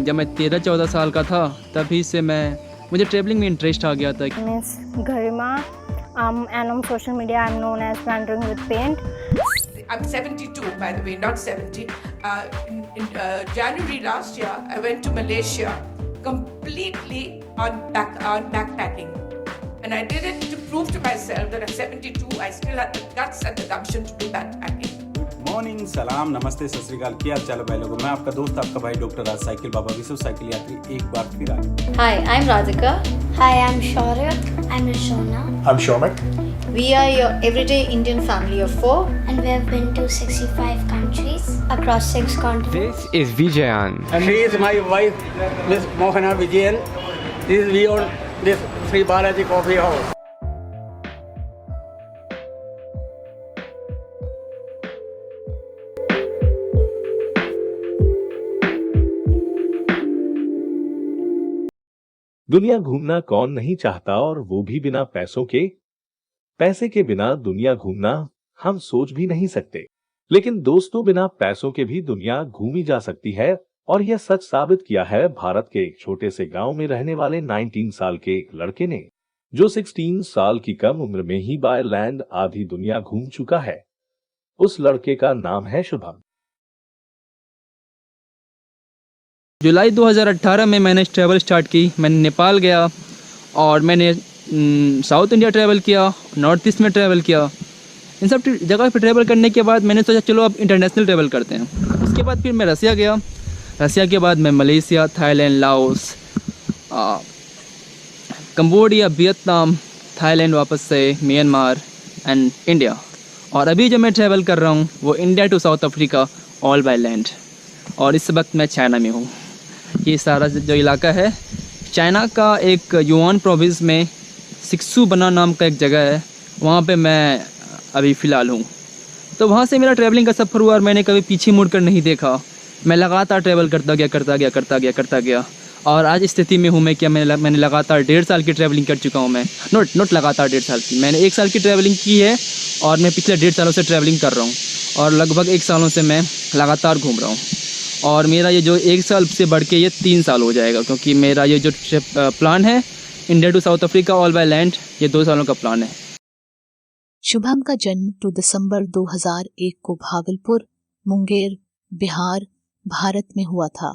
जब मैं 13-14 साल का था तभी से मुझे ट्रैवलिंग में इंटरेस्ट आ गया था। Miss Garima, and on social media I'm known as Wandering with Paint. I'm 72, by the way, not 70. In January last year, I went to Malaysia completely on backpacking. And I did it to prove to myself that at 72, I still had the guts and the gumption to do backpacking. Morning, सलाम, नमस्ते, सत श्री अकाल। क्या हाल चाल है भाई लोगों? मैं आपका दोस्त, आपका भाई डॉक्टर राज साइकिल बाबा विश्व साइकिल यात्री एक बार फिर आ गया। Hi, I'm Radhika. Hi, I'm Shaurya. I'm Rishona. I'm Shomek. We are your everyday Indian family of 4. And we have been to 65 countries across 6 continents. This is Vijayan. And she is my wife, Miss Mohana Vijayan. We own this Sri Balaji Coffee House. दुनिया घूमना कौन नहीं चाहता, और वो भी बिना पैसों के। पैसे के बिना दुनिया घूमना हम सोच भी नहीं सकते, लेकिन दोस्तों बिना पैसों के भी दुनिया घूमी जा सकती है। और यह सच साबित किया है भारत के एक छोटे से गांव में रहने वाले 19 साल के एक लड़के ने, जो 16 साल की कम उम्र में ही बाय लैंड आधी दुनिया घूम चुका है। उस लड़के का नाम है शुभम। जुलाई 2018 में मैंने ट्रैवल स्टार्ट की। मैंने नेपाल गया और मैंने साउथ इंडिया ट्रैवल किया, नॉर्थ ईस्ट में ट्रैवल किया। इन सब जगह पर ट्रैवल करने के बाद मैंने सोचा चलो अब इंटरनेशनल ट्रैवल करते हैं। उसके बाद फिर मैं रसिया गया। रसिया के बाद मैं Malaysia, Thailand, Laos, Cambodia, Vietnam, Thailand, वापस से म्यांमार एंड इंडिया। और अभी जो मैं ट्रैवल कर रहा हूँ वो India to South Africa all by land. और इस वक्त मैं चाइना में हूँ। ये सारा जो इलाका है चाइना का एक युआन प्रोविंस में सिक्सू बना नाम का एक जगह है, वहाँ पे मैं अभी फ़िलहाल हूँ। तो वहाँ से मेरा ट्रैवलिंग का सफ़र हुआ और मैंने कभी पीछे मुड़ कर नहीं देखा। मैं लगातार ट्रैवल करता गया और आज स्थिति में हूँ मैं क्या मैंने लगातार 1.5 साल की ट्रैवलिंग कर चुका हूँ। मैं नोट लगातार 1.5 साल की, मैंने 1 साल की ट्रैवलिंग की है और मैं पिछले 1.5 सालों से ट्रैवलिंग कर रहा हूँ और लगभग 1 सालों से मैं लगातार घूम रहा हूँ। और मेरा ये जो 1 साल से बढ़ के ये 3 साल हो जाएगा, क्योंकि मेरा ये जो प्लान है India to South Africa all by land, ये 2 सालों का प्लान है। शुभम का जन्म 2 दिसंबर 2001 को भागलपुर, मुंगेर, बिहार, भारत में हुआ था।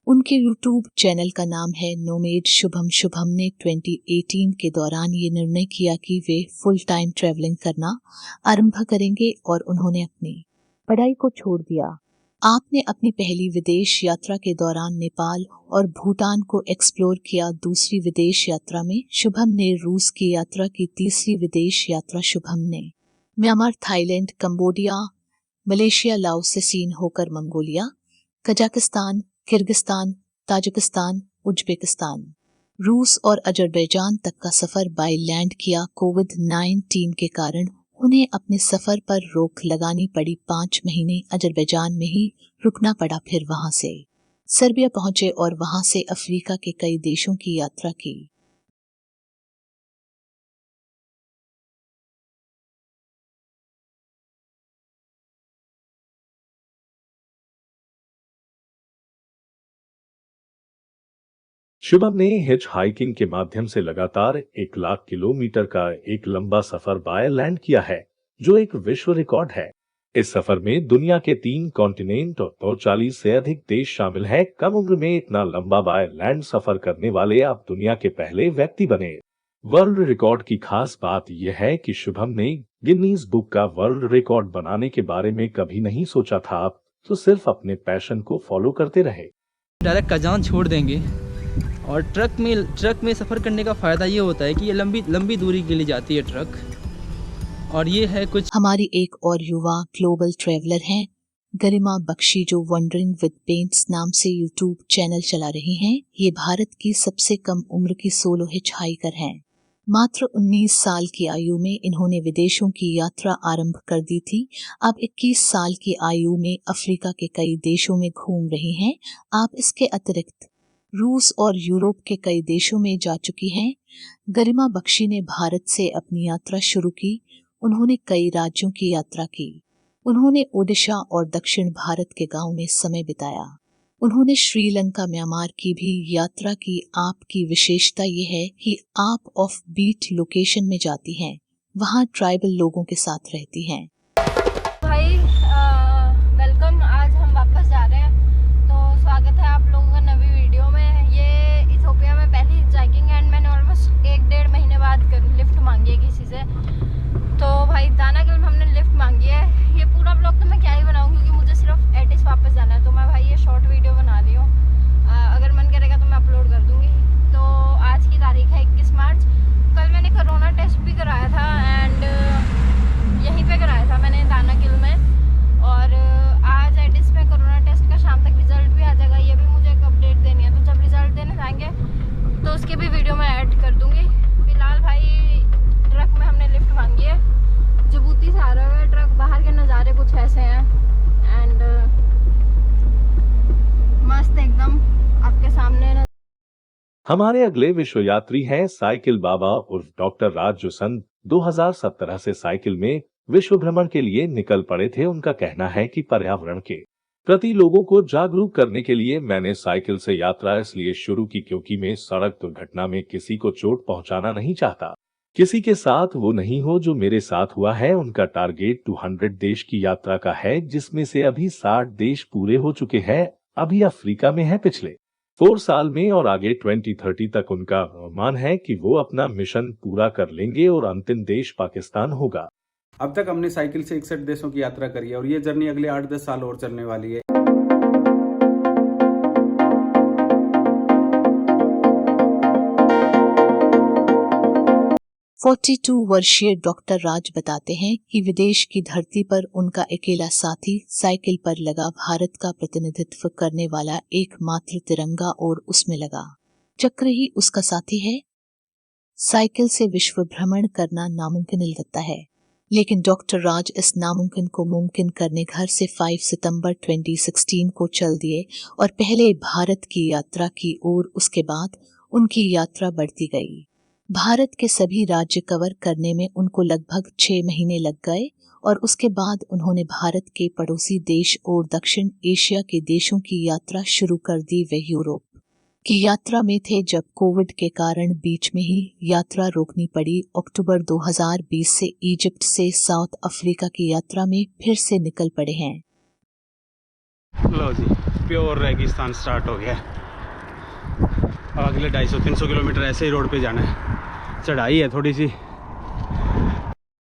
उनके यूट्यूब चैनल का नाम है नोमेड शुभम। शुभम ने 2018 के दौरान ये निर्णय किया कि वे फुल टाइम ट्रैवलिंग करना आरंभ करेंगे और उन्होंने अपनी पढ़ाई को छोड़ दिया। आपने अपनी पहली विदेश यात्रा के दौरान नेपाल और भूटान को एक्सप्लोर किया। दूसरी विदेश यात्रा में शुभम ने रूस की यात्रा की। तीसरी विदेश यात्रा शुभम ने Myanmar, Thailand, Cambodia, Malaysia, Laos से सीन होकर Mongolia, Kazakhstan, Kyrgyzstan, Tajikistan, Uzbekistan, रूस और अजरबैजान तक का सफर बाय लैंड किया। कोविड-19 के कारण उन्हें अपने सफर पर रोक लगानी पड़ी। 5 महीने अजरबैजान में ही रुकना पड़ा। फिर वहां से सर्बिया पहुंचे और वहां से अफ्रीका के कई देशों की यात्रा की। शुभम ने हिच हाइकिंग के माध्यम से लगातार 1 लाख किलोमीटर का एक लंबा सफर बाय लैंड किया है, जो एक विश्व रिकॉर्ड है। इस सफर में दुनिया के 3 कॉन्टिनेंट और 40 से अधिक देश शामिल हैं। कम उम्र में इतना लंबा बाय लैंड सफर करने वाले आप दुनिया के पहले व्यक्ति बने। वर्ल्ड रिकॉर्ड की खास बात यह है कि शुभम ने गिनीज बुक का वर्ल्ड रिकॉर्ड बनाने के बारे में कभी नहीं सोचा था, तो सिर्फ अपने पैशन को फॉलो करते रहे। डायरेक्ट कजान छोड़ देंगे। और ट्रक में सफ़र करने का फ़ायदा ये होता है कि ये लंबी दूरी के लिए जाती है ट्रक। और ये है कुछ। हमारी एक और युवा ग्लोबल ट्रैवलर हैं गरिमा बख्शी, जो वंडरिंग विद पेंट्स नाम से यूट्यूब चैनल चला रही हैं। ये भारत की सबसे कम उम्र की सोलो हिच हाइकर हैं। मात्र 19 साल की आयु में इन्होंने विदेशों की यात्रा आरंभ कर दी थी। अब 21 साल की आयु में अफ्रीका के कई देशों में घूम रही हैं। आप इसके अतिरिक्त रूस और यूरोप के कई देशों में जा चुकी हैं। गरिमा बख्शी ने भारत से अपनी यात्रा शुरू की। उन्होंने कई राज्यों की यात्रा की। उन्होंने ओडिशा और दक्षिण भारत के गांव में समय बिताया। उन्होंने श्रीलंका म्यांमार की भी यात्रा की। आपकी विशेषता ये है कि आप ऑफ बीट लोकेशन में जाती हैं, वहाँ ट्राइबल लोगों के साथ रहती हैं। भाई वेलकम। आज हम वापस जा रहे हैं, तो स्वागत है आप लोगों का नवी वीडियो में। ये इथियोपिया में पहली हिचहाइकिंग एंड मैंने ऑलमोस्ट 1-1.5 महीने बाद लिफ्ट मांगी है किसी से। तो भाई दानाकिल में हमने लिफ्ट मांगी है। ये पूरा ब्लॉग तो मैं क्या ही बनाऊँ, क्योंकि मुझे सिर्फ एडिस वापस जाना है, तो मैं भाई ये शॉर्ट वीडियो बना रही हूँ। अगर मन करेगा तो मैं अपलोड कर दूँगी। तो आज की तारीख है 21 मार्च। कल मैंने कोरोना टेस्ट भी कराया था एंड यहीं पे कराया था मैंने दानाकिल में, और आज एडिस में कोरोना टेस्ट का शाम तक रिजल्ट भी आ जाएगा। ये भी मुझे एक अपडेट देनी है, तो जब रिजल्ट देने जाएंगे तो उसकी भी वीडियो मैं ऐड कर दूँगी। फिलहाल भाई ट्रक में हमने लिफ्ट मांगी है। जिबूती से आ रहा है ट्रक। बाहर के नज़ारे कुछ ऐसे हैं एंड मस्त एकदम आपके सामने। हमारे अगले विश्व यात्री हैं साइकिल बाबा उर्फ डॉक्टर राज, जो सन 2017 से साइकिल में विश्व भ्रमण के लिए निकल पड़े थे। उनका कहना है कि पर्यावरण के प्रति लोगों को जागरूक करने के लिए मैंने साइकिल से यात्रा इसलिए शुरू की क्योंकि मैं सड़क दुर्घटना में किसी को चोट पहुंचाना नहीं चाहता। किसी के साथ वो नहीं हो जो मेरे साथ हुआ है। उनका टारगेट 200 देश की यात्रा का है, जिसमें से अभी 60 देश पूरे हो चुके हैं। अभी अफ्रीका में है पिछले 4 साल में, और आगे 2030 तक उनका अनुमान है कि वो अपना मिशन पूरा कर लेंगे और अंतिम देश पाकिस्तान होगा। अब तक हमने साइकिल से 61 देशों की यात्रा करी है और ये जर्नी अगले 8-10 साल और चलने वाली है। 42 वर्षीय डॉक्टर राज बताते हैं कि विदेश की धरती पर उनका अकेला साथी साइकिल पर लगा भारत का प्रतिनिधित्व करने वाला एकमात्र तिरंगा और उसमें लगा चक्र ही उसका साथी है। साइकिल से विश्व भ्रमण करना नामुमकिन लगता है, लेकिन डॉक्टर राज इस नामुमकिन को मुमकिन करने घर से 5 सितंबर 2016 को चल दिए और पहले भारत की यात्रा की और उसके बाद उनकी यात्रा बढ़ती गई। भारत के सभी राज्य कवर करने में उनको लगभग 6 महीने लग गए और उसके बाद उन्होंने भारत के पड़ोसी देश और दक्षिण एशिया के देशों की यात्रा शुरू कर दी। वे यूरोप की यात्रा में थे जब कोविड के कारण बीच में ही यात्रा रोकनी पड़ी। अक्टूबर 2020 से इजिप्ट से साउथ अफ्रीका की यात्रा में फिर से निकल पड़े हैं। लो जी, प्योर रेगिस्तान स्टार्ट हो गया। अगले 250-300 किलोमीटर ऐसे ही रोड पे जाना है। चढ़ाई है थोड़ी सी।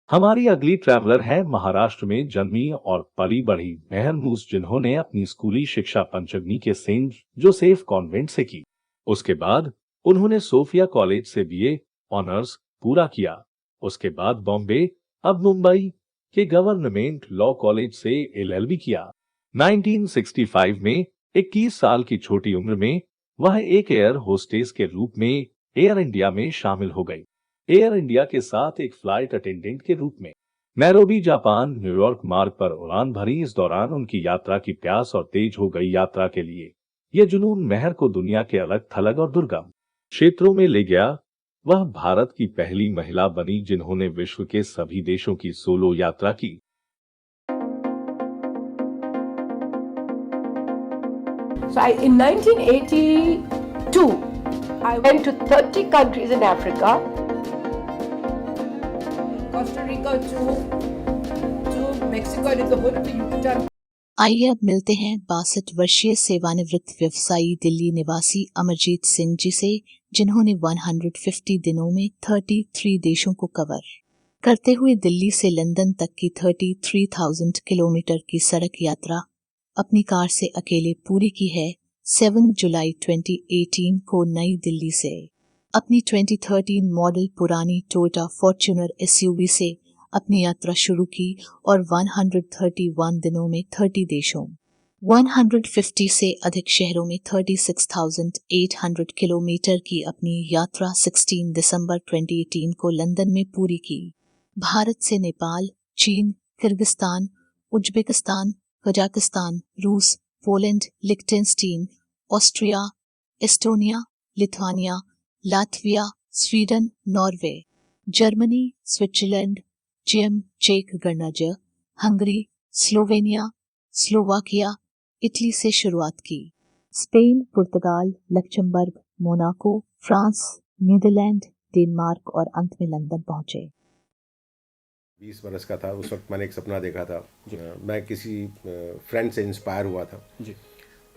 हमारी अगली ट्रैवलर है महाराष्ट्र में जन्मी और पली बढ़ी मेहर मूस, जिन्होंने अपनी स्कूली शिक्षा पंचगनी के सेंट जोसेफ कॉन्वेंट से की। उसके बाद उन्होंने सोफिया कॉलेज से बीए ऑनर्स पूरा किया। उसके बाद बॉम्बे अब मुंबई के गवर्नमेंट लॉ कॉलेज से LLB किया। 1965 में 21 साल की छोटी उम्र में वह एक एयर होस्टेस के रूप में एयर इंडिया में शामिल हो गई। एयर इंडिया के साथ एक फ्लाइट अटेंडेंट के रूप में नैरोबी जापान न्यूयॉर्क मार्ग पर उड़ान भरी। इस दौरान उनकी यात्रा की प्यास और तेज हो गई यात्रा के लिए यह जुनून मेहर को दुनिया के अलग थलग और दुर्गम क्षेत्रों में ले गया। वह भारत की पहली महिला बनी जिन्होंने विश्व के सभी देशों की सोलो यात्रा की। So in 1982, I went to 30 countries in Africa, Costa Rica to Mexico, I did the whole of the Yucatan. आइए अब मिलते हैं 62 वर्षीय सेवानिवृत्त व्यवसायी दिल्ली निवासी अमरजीत सिंह जी से, जिन्होंने 150 दिनों में 33 देशों को कवर करते हुए दिल्ली से लंदन तक की 33,000 किलोमीटर की सड़क यात्रा अपनी कार से अकेले पूरी की है। 7 जुलाई 2018 को नई दिल्ली से अपनी 2013 मॉडल पुरानी टोयोटा फॉर्च्यूनर SUV से अपनी यात्रा शुरू की और 131 दिनों में 30 देशों 150 से अधिक शहरों में 36,800 किलोमीटर की अपनी यात्रा 16 दिसंबर 2018 को लंदन में पूरी की। भारत से नेपाल, चीन, किर्गिस्तान, उज्बेकिस्तान, कजाकिस्तान, रूस, पोलैंड, लिechtenstein, Austria, Estonia, Lithuania, Latvia, Sweden, Norway, Germany, Switzerland, चेक गणराज्य, हंगरी, स्लोवेनिया, स्लोवाकिया, इटली से शुरुआत की। स्पेन, पुर्तगाल, Luxembourg, Monaco, France, Netherlands, Denmark और अंत में लंदन पहुंचे। 20 बरस का था उस वक्त। मैंने एक सपना देखा था। मैं किसी फ्रेंड से इंस्पायर हुआ था जी।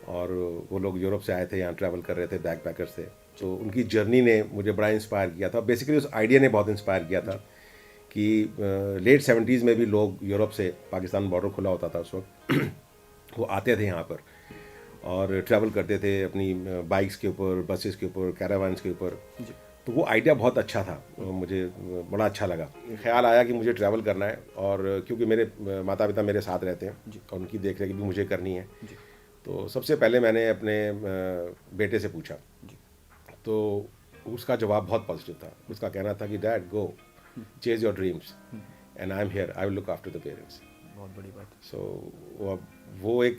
और वो लोग यूरोप से आए थे, यहाँ ट्रैवल कर रहे थे, बैकपैकर्स थे। तो उनकी जर्नी ने मुझे बड़ा इंस्पायर किया था। बेसिकली उस आइडिया ने बहुत इंस्पायर किया था कि लेट 70s में भी लोग यूरोप से, पाकिस्तान बॉर्डर खुला होता था उस वक्त, वो आते थे यहाँ पर और ट्रैवल करते थे अपनी बाइक्स के ऊपर, बसेस के ऊपर, कैरावान्स के ऊपर। तो वो आइडिया बहुत अच्छा था, मुझे बड़ा अच्छा लगा। ख्याल आया कि मुझे ट्रैवल करना है, और क्योंकि मेरे माता पिता मेरे साथ रहते हैं और उनकी देख रेख भी मुझे करनी है। तो सबसे पहले मैंने अपने बेटे से पूछा, तो उसका जवाब बहुत पॉजिटिव था। उसका कहना था कि dad go chase your dreams and I am here, I will look after the parents. बहुत बड़ी बात। सो वो एक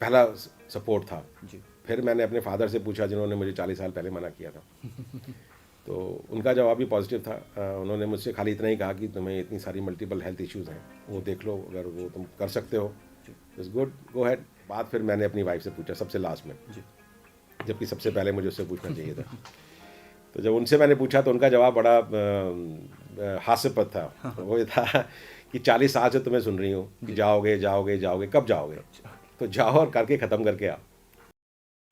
पहला सपोर्ट था जी। फिर मैंने अपने फादर से पूछा, जिन्होंने मुझे 40 साल पहले मना किया था। तो उनका जवाब भी पॉजिटिव था। उन्होंने मुझसे खाली इतना ही कहा कि तुम्हें इतनी सारी मल्टीपल हेल्थ इश्यूज़ हैं, वो देख लो, अगर वो तुम कर सकते हो इट्स गुड, गो हैड। बात फिर मैंने अपनी वाइफ से पूछा सबसे लास्ट में जी, जबकि सबसे पहले मुझे उससे पूछना चाहिए था। तो जब उनसे मैंने पूछा तो उनका जवाब बड़ा हास्यपद था। वो ये था कि 40 साल से तुम्हें सुन रही हूँ कि जाओगे जाओगे जाओगे, कब जाओगे? तो जाओ और करके ख़त्म करके आओ।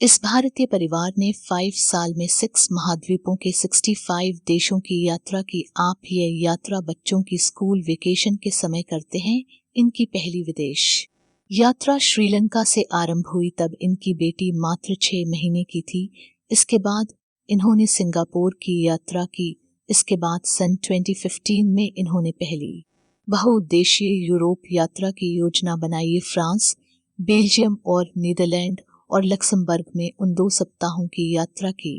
इस भारतीय परिवार ने 5 साल में 6 महाद्वीपों के 65 देशों की यात्रा की। आप ये यात्रा बच्चों की स्कूल वेकेशन के समय करते हैं। इनकी पहली विदेश यात्रा श्रीलंका से आरंभ हुई, तब इनकी बेटी मात्र 6 महीने की थी। इसके बाद इन्होंने सिंगापुर की यात्रा की। इसके बाद सन 2015 में इन्होंने पहली बहुउद्देशीय यूरोप यात्रा की योजना बनाई। फ्रांस, बेल्जियम और नीदरलैंड और लक्समबर्ग में उन 2 सप्ताहों की यात्रा की।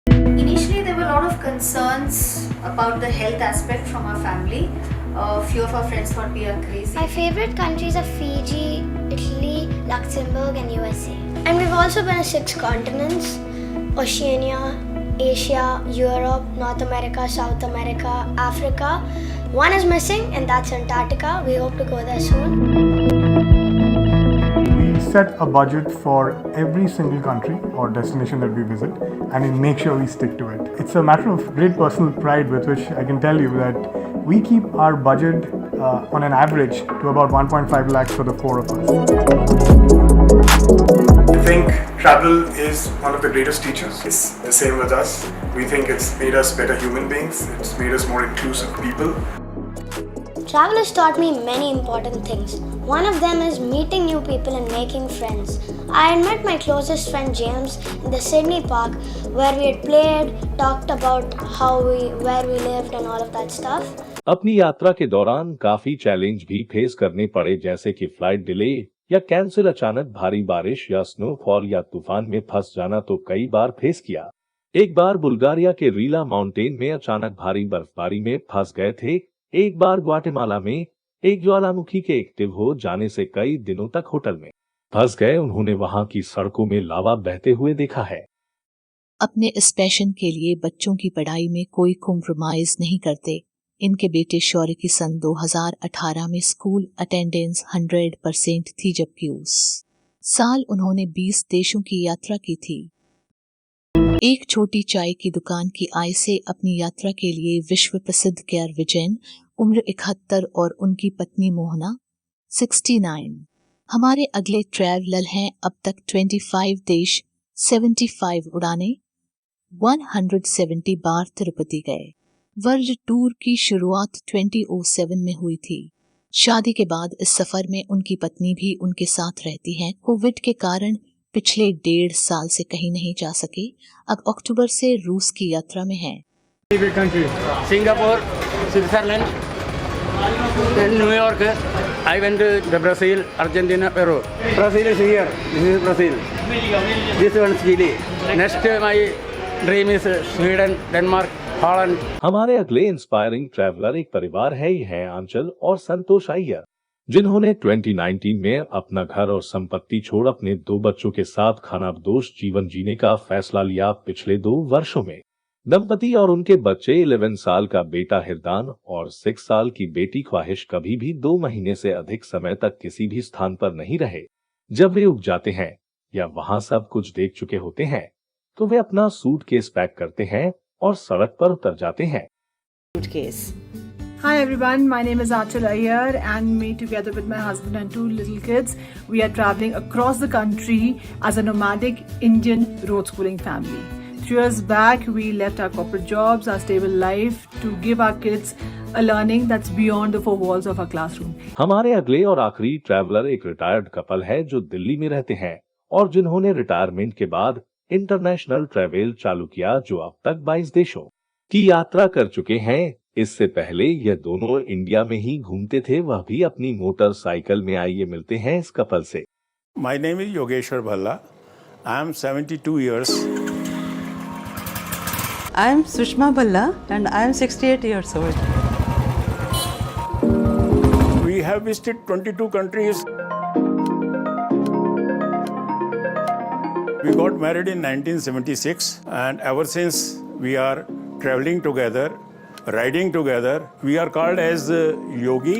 Initially, there were a lot of concerns about the health aspect from our family. Few of our friends thought we are crazy. My favorite countries are Fiji, Italy, Luxembourg and USA. And we've also been to 6 continents: Oceania, Asia, Europe, North America, South America, Africa. One is missing and that's Antarctica. We hope to go there soon. We set a budget for every single country or destination that we visit and we make sure we stick to it. It's a matter of great personal pride with which I can tell you that we keep our budget on an average to about 1.5 lakhs for the 4 of us. I think travel is one of the greatest teachers. It's the same with us. We think it's made us better human beings. It's made us more inclusive people. Travel has taught me many important things. One of them is meeting new people and making friends. I had met my closest friend James in the Sydney Park, where we had played, talked about where we lived and all of that stuff. अपनी यात्रा के दौरान काफी challenge भी face करने पड़े, जैसे कि फ्लाइट डिले या कैंसिल, अचानक भारी बारिश या स्नोफॉल या तूफान में फंस जाना तो कई बार फेस किया। एक बार बुल्गारिया के रीला माउंटेन में अचानक भारी बर्फबारी में फंस गए थे। एक बार ग्वाटेमाला में एक ज्वालामुखी के एक्टिव हो जाने से कई दिनों तक होटल में फंस गए। उन्होंने वहां की सड़कों में लावा बहते हुए देखा है। अपने इस पैशन के लिए बच्चों की पढ़ाई में कोई कॉम्प्रोमाइज नहीं करते। इनके बेटे शौर्य की सन 2018 में स्कूल अटेंडेंस 100% थी, जबकि उस साल उन्होंने 20 देशों की यात्रा की थी। एक छोटी चाय की दुकान की आय से अपनी यात्रा के लिए विश्व प्रसिद्ध केआर विजयन, उम्र 71, और उनकी पत्नी मोहना 69 हमारे अगले ट्रैवलर हैं। अब तक 25 देश, 75 उड़ाने, 170 बार तिरुपति गए। वर्ल्ड टूर की शुरुआत 2007 में हुई थी। शादी के बाद इस सफर में उनकी पत्नी भी उनके साथ रहती हैं। कोविड के कारण पिछले 1.5 साल से कहीं नहीं जा सके। अब अक्टूबर से रूस की यात्रा में हैं। Singapore, Switzerland, New York, I went to Brazil, Argentina, Peru. Brazil is here. This is Brazil. This one is Chile. Next, my dream is Sweden, Denmark, Holland. हमारे अगले इंस्पायरिंग ट्रैवलर एक परिवार है। ये हैं आंचल और संतोष अय्यर, जिन्होंने 2019 में अपना घर और संपत्ति छोड़ अपने 2 बच्चों के साथ खानाबदोश जीवन जीने का फैसला लिया। पिछले 2 वर्षों में दंपति और उनके बच्चे 11 साल का बेटा हिरदान और 6 साल की बेटी ख्वाहिश कभी भी 2 महीने से अधिक समय तक किसी भी स्थान पर नहीं रहे। जब वे उग जाते हैं या वहां सब कुछ देख चुके होते हैं तो वे अपना सूटकेस पैक करते हैं और सड़क पर उतर जाते हैं। Hi everyone, my name is Achal Iyer and me together with my husband and 2 little kids, we are traveling across the country as a nomadic Indian road schooling family. 3 years back, we left our corporate jobs, our stable life to give our kids a learning that's beyond the 4 walls of our classroom. हमारे अगले और आखिरी traveller एक retired couple है जो दिल्ली में रहते हैं और जिन्होंने रिटायरमेंट के बाद इंटरनेशनल ट्रैवल चालू किया, जो अब तक 22 देशों की यात्रा कर चुके हैं। इससे पहले ये दोनों इंडिया में ही घूमते थे, वह भी अपनी मोटरसाइकिल में। आइए मिलते हैं इस कपल से। My name is Yogeshwar Bhalla. I am 72 years. I am Sushma Bhalla and I am 68 years old. We have visited 22 countries. We got married in 1976 and ever since we are traveling together, riding together. We are called as Yogi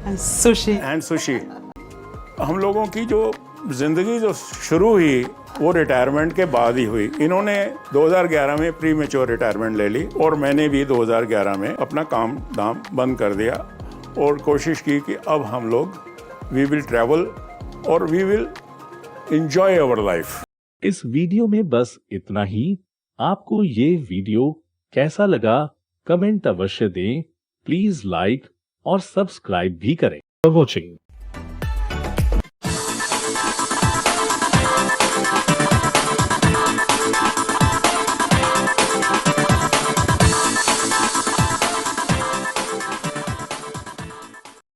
and Sushi. हम लोगों की जो जिंदगी जो शुरू हुई वो retirement के बाद ही हुई। इन्होंने 2011 में प्री मैच्योर रिटायरमेंट ले ली और मैंने भी 2011 में अपना काम दाम बंद कर दिया और कोशिश की कि अब हम लोग वी विल ट्रैवल और we will enjoy our life. इस वीडियो में बस इतना ही। आपको ये वीडियो कैसा लगा कमेंट अवश्य दें। प्लीज लाइक और सब्सक्राइब भी करें। For watching.